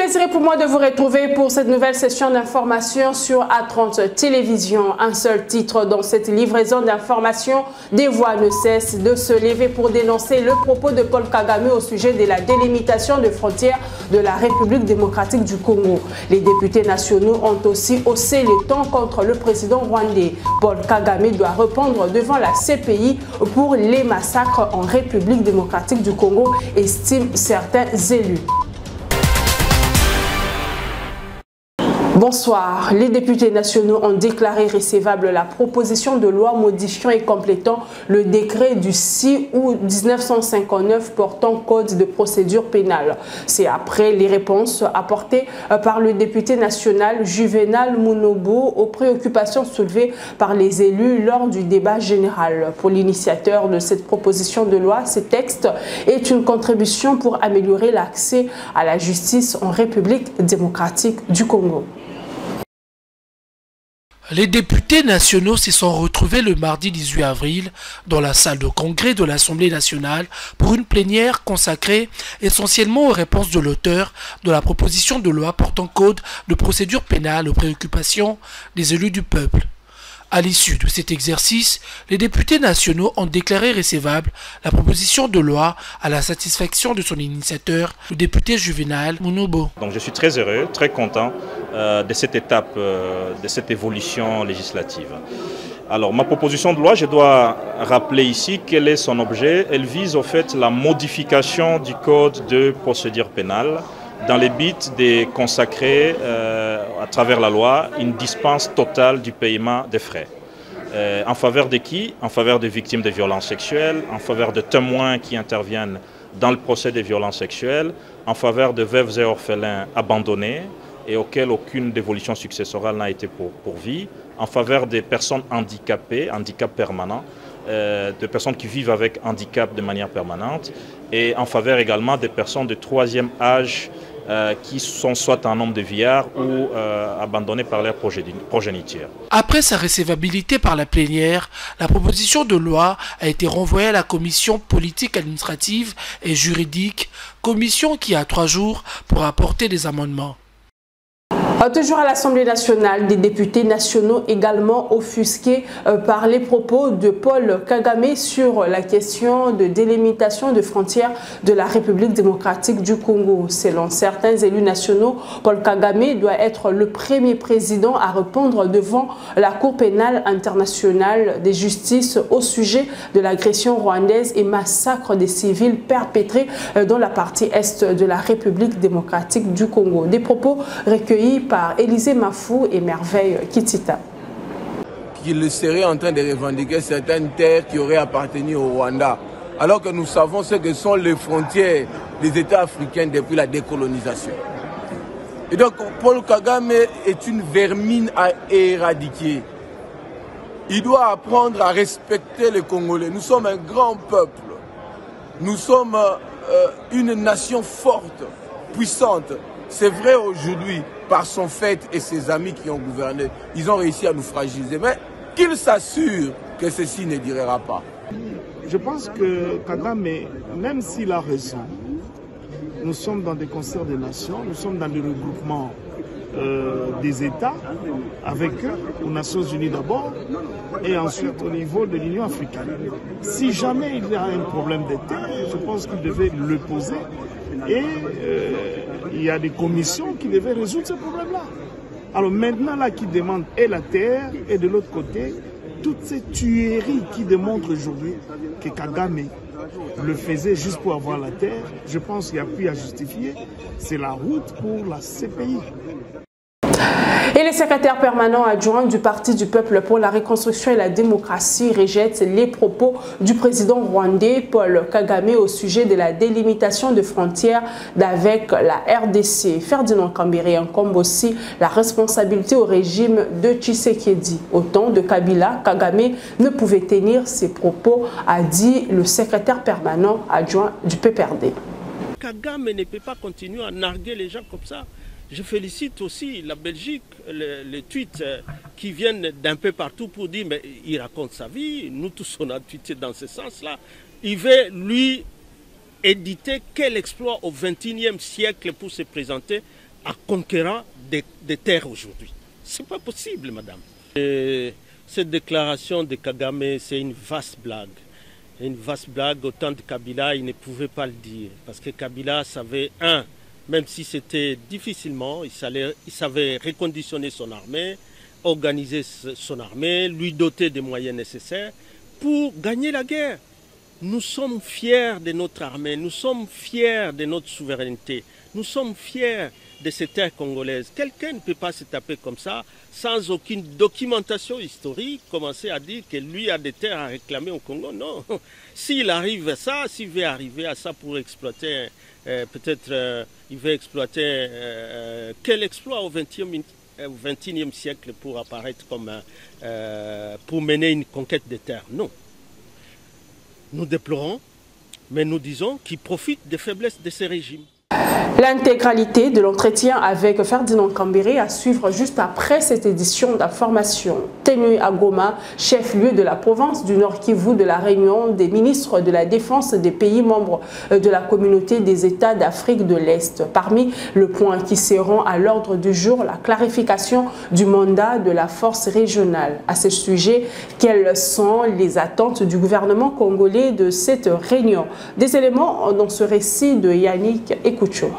plaisir pour moi de vous retrouver pour cette nouvelle session d'information sur A30 Télévision. Un seul titre dans cette livraison d'informations. Des voix ne cessent de se lever pour dénoncer le propos de Paul Kagame au sujet de la délimitation de frontières de la République démocratique du Congo. Les députés nationaux ont aussi haussé le ton contre le président rwandais. Paul Kagame doit répondre devant la CPI pour les massacres en République démocratique du Congo, estiment certains élus. Bonsoir. Les députés nationaux ont déclaré recevable la proposition de loi modifiant et complétant le décret du 6 août 1959 portant code de procédure pénale. C'est après les réponses apportées par le député national Juvenal Munobo aux préoccupations soulevées par les élus lors du débat général. Pour l'initiateur de cette proposition de loi, ce texte est une contribution pour améliorer l'accès à la justice en République démocratique du Congo. Les députés nationaux s'y sont retrouvés le mardi 18 avril dans la salle de congrès de l'Assemblée nationale pour une plénière consacrée essentiellement aux réponses de l'auteur de la proposition de loi portant code de procédure pénale aux préoccupations des élus du peuple. À l'issue de cet exercice, les députés nationaux ont déclaré recevable la proposition de loi à la satisfaction de son initiateur, le député Juvenal Munobo. Donc je suis très heureux, très content de cette étape, de cette évolution législative. Alors ma proposition de loi, je dois rappeler ici quel est son objet. Elle vise au fait la modification du code de procédure pénale dans les buts de consacrer à travers la loi une dispense totale du paiement des frais. En faveur de qui? En faveur des victimes de violences sexuelles, en faveur de témoins qui interviennent dans le procès des violences sexuelles, en faveur de veuves et orphelins abandonnés et auxquels aucune dévolution successorale n'a été pourvue, en faveur des personnes handicapées, handicap permanent, de personnes qui vivent avec handicap de manière permanente, et en faveur également des personnes de troisième âge qui sont soit en nombre de vieillards ou abandonnés par leur progéniture. Après sa recevabilité par la plénière, la proposition de loi a été renvoyée à la commission politique, administrative et juridique, commission qui a 3 jours pour apporter des amendements. Toujours à l'Assemblée nationale, des députés nationaux également offusqués par les propos de Paul Kagame sur la question de délimitation de frontières de la République démocratique du Congo. Selon certains élus nationaux, Paul Kagame doit être le premier président à répondre devant la Cour pénale internationale de justice au sujet de l'agression rwandaise et massacre des civils perpétrés dans la partie est de la République démocratique du Congo. Des propos recueillis par Élisée Mafou et Merveille Kitita. Qu'il serait en train de revendiquer certaines terres qui auraient appartenu au Rwanda, alors que nous savons ce que sont les frontières des États africains depuis la décolonisation. Et donc Paul Kagame est une vermine à éradiquer. Il doit apprendre à respecter les Congolais. Nous sommes un grand peuple. Nous sommes une nation forte, puissante. C'est vrai aujourd'hui, par son fait et ses amis qui ont gouverné, ils ont réussi à nous fragiliser. Mais qu'il s'assure que ceci ne durera pas. Je pense que Kagame, même s'il a raison, nous sommes dans des concerts des nations, nous sommes dans le regroupement des États avec eux, aux Nations Unies d'abord, et ensuite au niveau de l'Union africaine. Si jamais il y a un problème de terre, je pense qu'il devait le poser. Et il y a des commissions qui devaient résoudre ce problème-là. Alors maintenant, là, qui demandent et la terre, et de l'autre côté, toutes ces tueries qui démontrent aujourd'hui que Kagame le faisait juste pour avoir la terre, je pense qu'il n'y a plus à justifier. C'est la route pour la CPI. Et le secrétaire permanent adjoint du Parti du Peuple pour la Reconstruction et la Démocratie rejette les propos du président rwandais Paul Kagame au sujet de la délimitation de frontières avec la RDC. Ferdinand Kambere incombe aussi la responsabilité au régime de Tshisekedi. Au temps de Kabila, Kagame ne pouvait tenir ses propos, a dit le secrétaire permanent adjoint du PPRD. Kagame ne peut pas continuer à narguer les gens comme ça. Je félicite aussi la Belgique, les tweets qui viennent d'un peu partout pour dire mais il raconte sa vie, nous tous on a tweeté dans ce sens-là. Il veut lui éditer quel exploit au XXIe siècle pour se présenter en conquérant des terres aujourd'hui. Ce n'est pas possible, madame. Et cette déclaration de Kagame, c'est une vaste blague. Une vaste blague, au temps de Kabila, il ne pouvait pas le dire. Parce que Kabila savait, même si c'était difficilement, il savait reconditionner son armée, organiser son armée, lui doter des moyens nécessaires pour gagner la guerre. Nous sommes fiers de notre armée, nous sommes fiers de notre souveraineté, nous sommes fiers de ces terres congolaises. Quelqu'un ne peut pas se taper comme ça, sans aucune documentation historique, commencer à dire que lui a des terres à réclamer au Congo. Non, s'il arrive à ça, s'il veut arriver à ça pour exploiter, peut-être il veut exploiter quel exploit au XXIe siècle pour apparaître comme, pour mener une conquête des terres. Non. Nous déplorons, mais nous disons qu'ils profitent des faiblesses de ces régimes. L'intégralité de l'entretien avec Ferdinand Kambere à suivre juste après cette édition d'information. Tenue à Goma, chef-lieu de la province du Nord Kivu, de la réunion des ministres de la Défense des pays membres de la communauté des États d'Afrique de l'Est. Parmi les points qui seront à l'ordre du jour, la clarification du mandat de la force régionale. À ce sujet, quelles sont les attentes du gouvernement congolais de cette réunion? Des éléments dans ce récit de Yannick Ekoucho.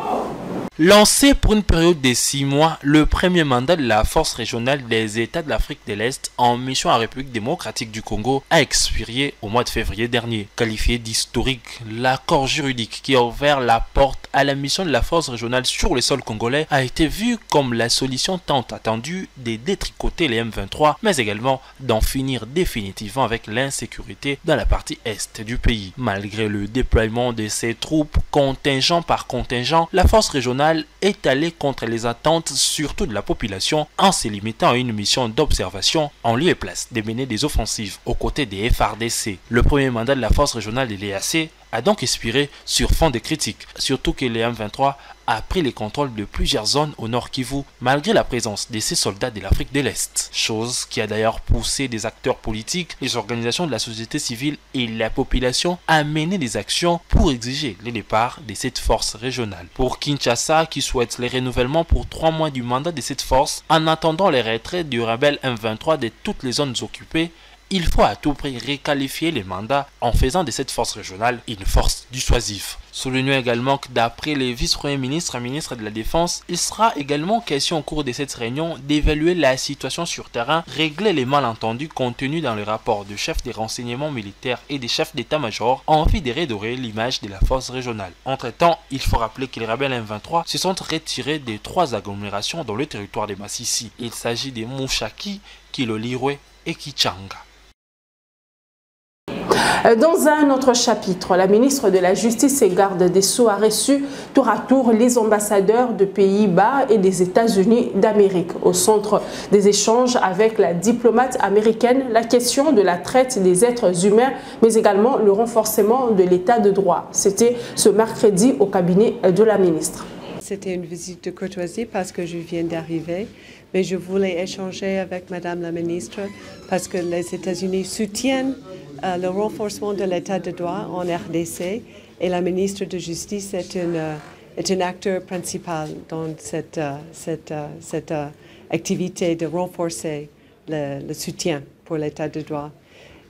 Lancé pour une période de 6 mois, le premier mandat de la force régionale des États de l'Afrique de l'Est en mission en République démocratique du Congo a expiré au mois de février dernier. Qualifié d'historique, l'accord juridique qui a ouvert la porte à la mission de la force régionale sur le sol congolais a été vu comme la solution tant attendue de détricoter les M23, mais également d'en finir définitivement avec l'insécurité dans la partie est du pays. Malgré le déploiement de ces troupes contingent par contingent, la force régionale est allé contre les attentes surtout de la population en se limitant à une mission d'observation en lieu et place de mener des offensives aux côtés des FARDC. Le premier mandat de la force régionale de l'EAC a donc expiré sur fond de critiques, surtout que les M23 a pris le contrôle de plusieurs zones au Nord Kivu malgré la présence de ces soldats de l'Afrique de l'Est. Chose qui a d'ailleurs poussé des acteurs politiques, les organisations de la société civile et la population à mener des actions pour exiger le départ de cette force régionale. Pour Kinshasa, qui souhaite le renouvellement pour 3 mois du mandat de cette force, en attendant les retraits du rebelle M23 de toutes les zones occupées, il faut à tout prix requalifier les mandats en faisant de cette force régionale une force dissuasive. Soulignons également que d'après les vice-premiers ministres et ministres de la Défense, il sera également question au cours de cette réunion d'évaluer la situation sur terrain, régler les malentendus contenus dans le rapport du chef des renseignements militaires et des chefs d'état-major en vue de redorer l'image de la force régionale. Entre-temps, il faut rappeler que les rebelles M23 se sont retirés des 3 agglomérations dans le territoire de Massissi. Il s'agit de Mouchaki, Kilolirwe et Kichanga. Dans un autre chapitre, la ministre de la Justice et garde des Sceaux a reçu tour à tour les ambassadeurs de Pays-Bas et des États-Unis d'Amérique. Au centre des échanges avec la diplomate américaine, la question de la traite des êtres humains, mais également le renforcement de l'état de droit. C'était ce mercredi au cabinet de la ministre. C'était une visite de courtoisie parce que je viens d'arriver, mais je voulais échanger avec Madame la ministre parce que les États-Unis soutiennent le renforcement de l'état de droit en RDC et la ministre de Justice est un acteur principal dans cette activité de renforcer le soutien pour l'état de droit.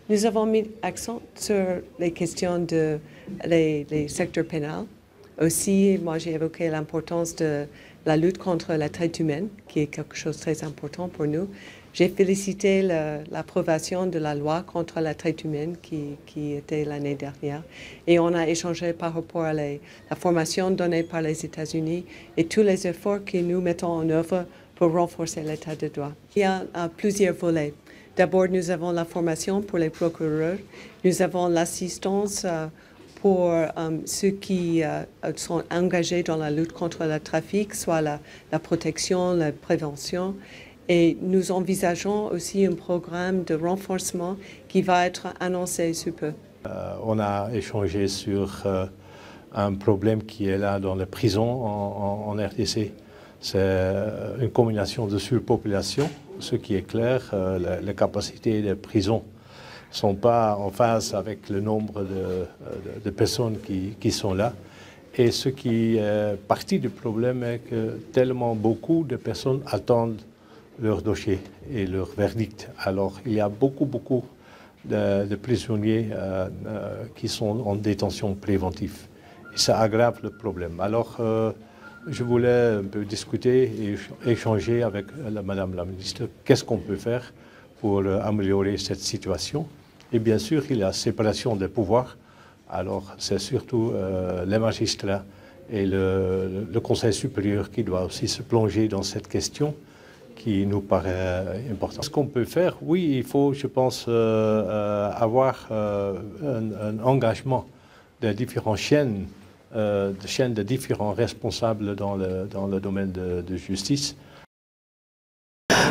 Nous avons mis accent sur les questions de les secteurs pénals. Aussi, moi j'ai évoqué l'importance de la lutte contre la traite humaine, qui est quelque chose de très important pour nous. J'ai félicité l'approbation de la loi contre la traite humaine qui était l'année dernière. Et on a échangé par rapport à la formation donnée par les États-Unis et tous les efforts que nous mettons en œuvre pour renforcer l'état de droit. Il y a plusieurs volets. D'abord, nous avons la formation pour les procureurs. Nous avons l'assistance pour ceux qui sont engagés dans la lutte contre le trafic, soit la protection, la prévention. Et nous envisageons aussi un programme de renforcement qui va être annoncé sous peu. On a échangé sur un problème qui est là dans les prisons en RDC. C'est une combinaison de surpopulation, ce qui est clair, les capacités des prisons ne sont pas en phase avec le nombre de personnes qui sont là. Et ce qui est partie du problème est que tellement beaucoup de personnes attendent leur dossier et leur verdict. Alors il y a beaucoup de prisonniers qui sont en détention préventive. Et ça aggrave le problème. Alors je voulais un peu discuter et échanger avec Madame la ministre. Qu'est-ce qu'on peut faire pour améliorer cette situation? Et bien sûr, il y a séparation des pouvoirs. Alors c'est surtout les magistrats et le Conseil supérieur qui doit aussi se plonger dans cette question qui nous paraît importante. Ce qu'on peut faire, oui, il faut, je pense, avoir un engagement des différentes chaînes, de différents responsables dans le domaine de justice.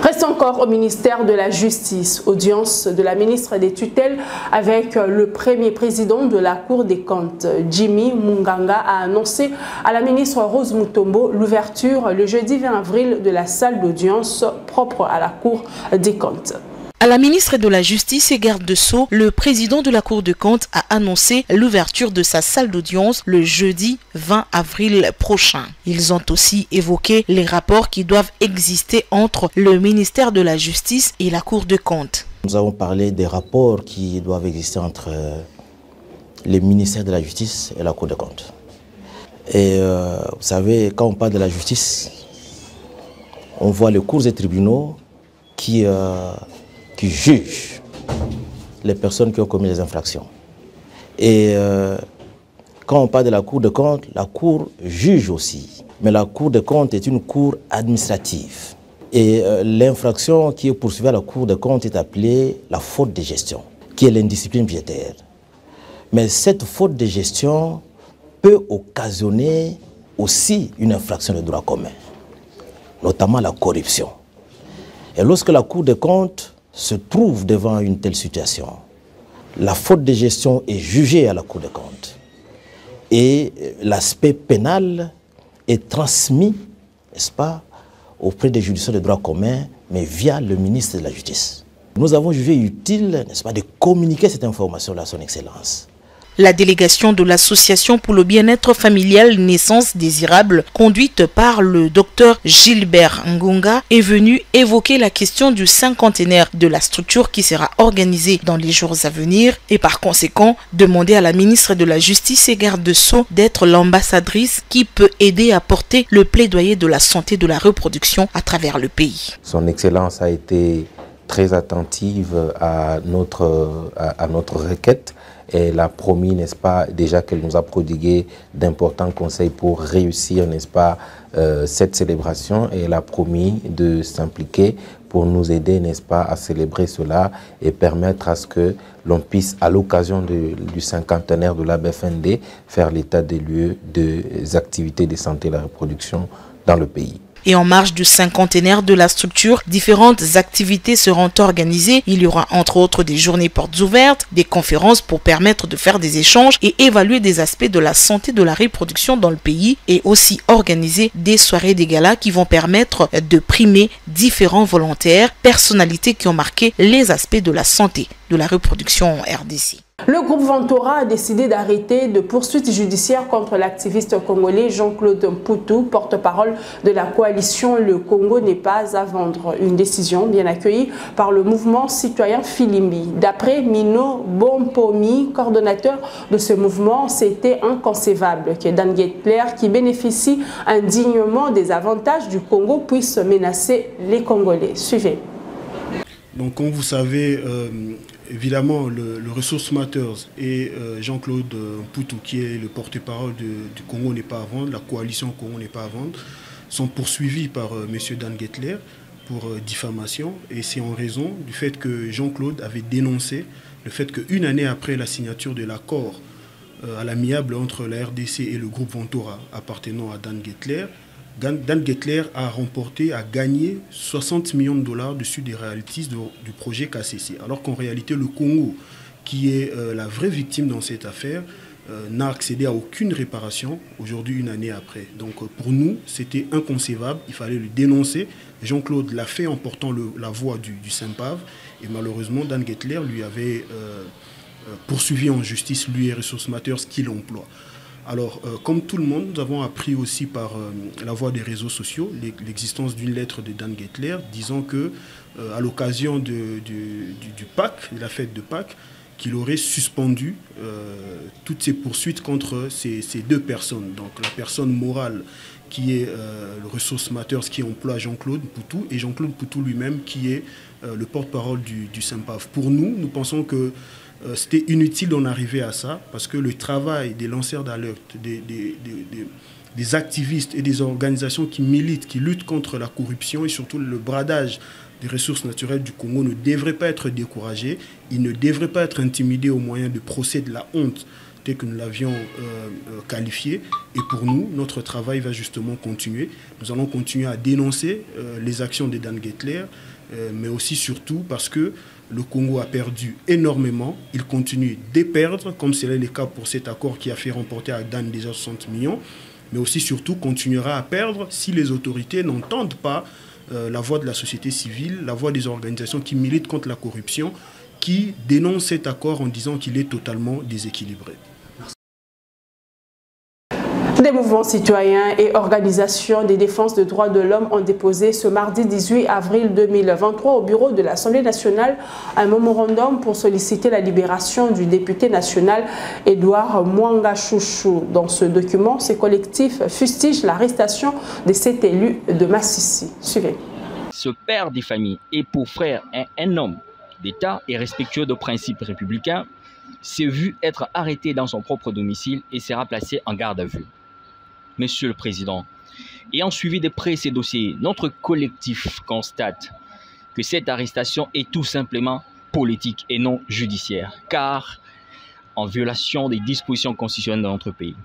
Reste encore au ministère de la Justice, audience de la ministre des Tutelles avec le premier président de la Cour des comptes. Jimmy Munganga a annoncé à la ministre Rose Mutombo l'ouverture le jeudi 20 avril de la salle d'audience propre à la Cour des comptes. À la ministre de la Justice et garde de Sceaux, le président de la Cour de compte a annoncé l'ouverture de sa salle d'audience le jeudi 20 avril prochain. Ils ont aussi évoqué les rapports qui doivent exister entre le ministère de la Justice et la Cour de compte. Nous avons parlé des rapports qui doivent exister entre le ministère de la Justice et la Cour de compte. Et vous savez, quand on parle de la justice, on voit les cours et tribunaux qui jugent les personnes qui ont commis les infractions. Et quand on parle de la Cour de compte, la Cour juge aussi. Mais la Cour de compte est une cour administrative. Et l'infraction qui est poursuivie à la Cour de compte est appelée la faute de gestion, qui est l'indiscipline budgétaire. Mais cette faute de gestion peut occasionner aussi une infraction de droit commun, notamment la corruption. Et lorsque la Cour de compte se trouve devant une telle situation, la faute de gestion est jugée à la Cour des comptes et l'aspect pénal est transmis, n'est-ce pas, auprès des juridictions de droit commun, mais via le ministre de la Justice. Nous avons jugé utile, n'est-ce pas, de communiquer cette information-là à son Excellence. La délégation de l'Association pour le bien-être familial Naissance Désirable, conduite par le docteur Gilbert Ngunga, est venue évoquer la question du cinquantenaire de la structure qui sera organisée dans les jours à venir et par conséquent demander à la ministre de la Justice et garde de Sceaux d'être l'ambassadrice qui peut aider à porter le plaidoyer de la santé de la reproduction à travers le pays. Son Excellence a été très attentive à notre requête. Elle a promis, n'est-ce pas, déjà qu'elle nous a prodigué d'importants conseils pour réussir, n'est-ce pas, cette célébration. Et elle a promis de s'impliquer pour nous aider, n'est-ce pas, à célébrer cela et permettre à ce que l'on puisse, à l'occasion du cinquantenaire de la BFND, faire l'état des lieux des activités de santé et de la reproduction dans le pays. Et en marge du cinquantenaire de la structure, différentes activités seront organisées. Il y aura entre autres des journées portes ouvertes, des conférences pour permettre de faire des échanges et évaluer des aspects de la santé de la reproduction dans le pays et aussi organiser des soirées des galas qui vont permettre de primer différents volontaires, personnalités qui ont marqué les aspects de la santé de la reproduction en RDC. Le groupe Ventura a décidé d'arrêter de poursuites judiciaires contre l'activiste congolais Jean-Claude Mputu, porte-parole de la coalition Le Congo n'est pas à vendre. Une décision bien accueillie par le mouvement citoyen Filimbi. D'après Mino Bompomi, coordonnateur de ce mouvement, c'était inconcevable que Dan Gettler, qui bénéficie indignement des avantages du Congo, puisse menacer les Congolais. Suivez. Donc, comme vous savez, évidemment, le Resource Matters et Jean-Claude Mputu, qui est le porte-parole du Congo n'est pas à vendre, la coalition Congo n'est pas à vendre, sont poursuivis par M. Dan Gettler pour diffamation. Et c'est en raison du fait que Jean-Claude avait dénoncé le fait qu'une année après la signature de l'accord à l'amiable entre la RDC et le groupe Ventura appartenant à Dan Gettler, Dan Gettler a gagné 60 millions de dollars dessus des royalties du projet KCC. Alors qu'en réalité, le Congo, qui est la vraie victime dans cette affaire, n'a accédé à aucune réparation aujourd'hui, une année après. Donc pour nous, c'était inconcevable, il fallait le dénoncer. Jean-Claude l'a fait en portant la voix du SYMPAV et malheureusement, Dan Gettler lui avait poursuivi en justice, lui et Resource Matters, qui l'emploie. Alors, comme tout le monde, nous avons appris aussi par la voie des réseaux sociaux l'existence d'une lettre de Dan Gettler disant que, à l'occasion du Pâques, de la fête de Pâques, qu'il aurait suspendu toutes ses poursuites contre ces deux personnes. Donc, la personne morale qui est le Ressources Matters qui emploie Jean-Claude Poutou et Jean-Claude Poutou lui-même qui est le porte-parole du SYMPAV. Pour nous pensons que c'était inutile d'en arriver à ça parce que le travail des lanceurs d'alerte, des activistes et des organisations qui militent, qui luttent contre la corruption et surtout le bradage des ressources naturelles du Congo ne devrait pas être découragé. Il ne devrait pas être intimidé au moyen de procès de la honte tel que nous l'avions qualifié. Et pour nous, notre travail va justement continuer. Nous allons continuer à dénoncer les actions de Dan Gettler, mais aussi surtout parce que le Congo a perdu énormément. Il continue de perdre, comme c'est le cas pour cet accord qui a fait remporter à Dan déjà 60 millions, mais aussi surtout continuera à perdre si les autorités n'entendent pas la voix de la société civile, la voix des organisations qui militent contre la corruption, qui dénoncent cet accord en disant qu'il est totalement déséquilibré. Des mouvements citoyens et organisations de défense des droits de l'homme ont déposé ce mardi 18 avril 2023 au bureau de l'Assemblée nationale un mémorandum pour solliciter la libération du député national Edouard Mwanga Chouchou. Dans ce document, ces collectifs fustigent l'arrestation de cet élu de Massissi. Suivez. Ce père des familles et pour frère un homme d'État et respectueux de principes républicains s'est vu être arrêté dans son propre domicile et sera placé en garde à vue. Monsieur le Président, ayant suivi de près ces dossiers, notre collectif constate que cette arrestation est tout simplement politique et non judiciaire, car en violation des dispositions constitutionnelles de notre pays.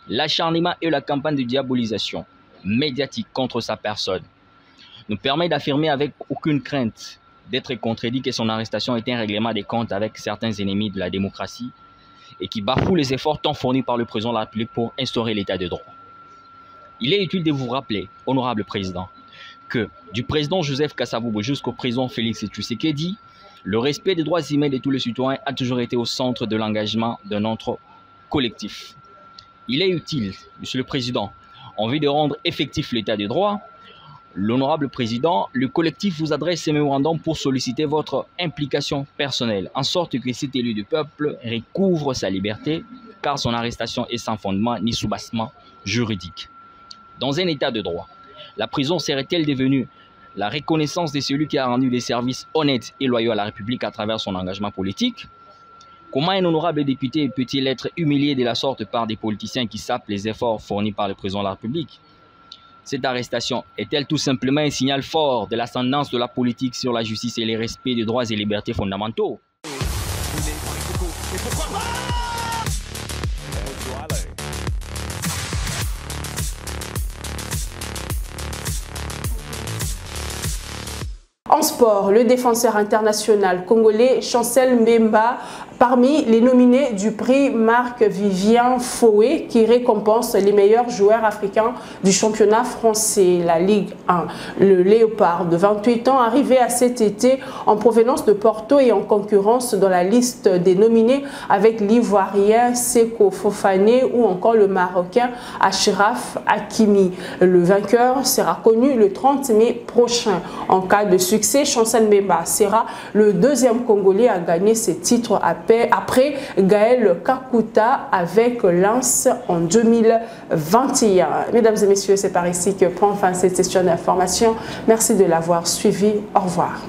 L'acharnement et la campagne de diabolisation médiatique contre sa personne nous permet d'affirmer avec aucune crainte d'être contredit que son arrestation est un règlement des comptes avec certains ennemis de la démocratie et qui bafoue les efforts tant fournis par le président de la République pour instaurer l'état de droit. Il est utile de vous rappeler, honorable président, que du président Joseph Kasavubu jusqu'au président Félix Tshisekedi, le respect des droits humains de tous les citoyens a toujours été au centre de l'engagement de notre collectif. Il est utile, monsieur le président, en vue de rendre effectif l'état de droit, l'honorable président, le collectif vous adresse ce mémorandum pour solliciter votre implication personnelle, en sorte que cet élu du peuple recouvre sa liberté, car son arrestation est sans fondement ni soubassement juridique. Dans un état de droit, la prison serait-elle devenue la reconnaissance de celui qui a rendu des services honnêtes et loyaux à la République à travers son engagement politique? Comment un honorable député peut-il être humilié de la sorte par des politiciens qui sapent les efforts fournis par le président de la République? Cette arrestation est-elle tout simplement un signal fort de l'ascendance de la politique sur la justice et le respect des droits et libertés fondamentaux? En sport, le défenseur international congolais Chancel Mbemba, parmi les nominés du prix Marc-Vivien Foé, qui récompense les meilleurs joueurs africains du championnat français, la Ligue 1. Le Léopard de 28 ans, arrivé à cet été en provenance de Porto et en concurrence dans la liste des nominés avec l'Ivoirien Seko Fofane ou encore le Marocain Achraf Hakimi. Le vainqueur sera connu le 30 mai prochain. En cas de succès, Chancel Mbemba sera le deuxième Congolais à gagner ce titre après Gaël Kakuta avec Lens en 2021. Mesdames et messieurs, c'est par ici que prend fin cette session d'information. Merci de l'avoir suivi. Au revoir.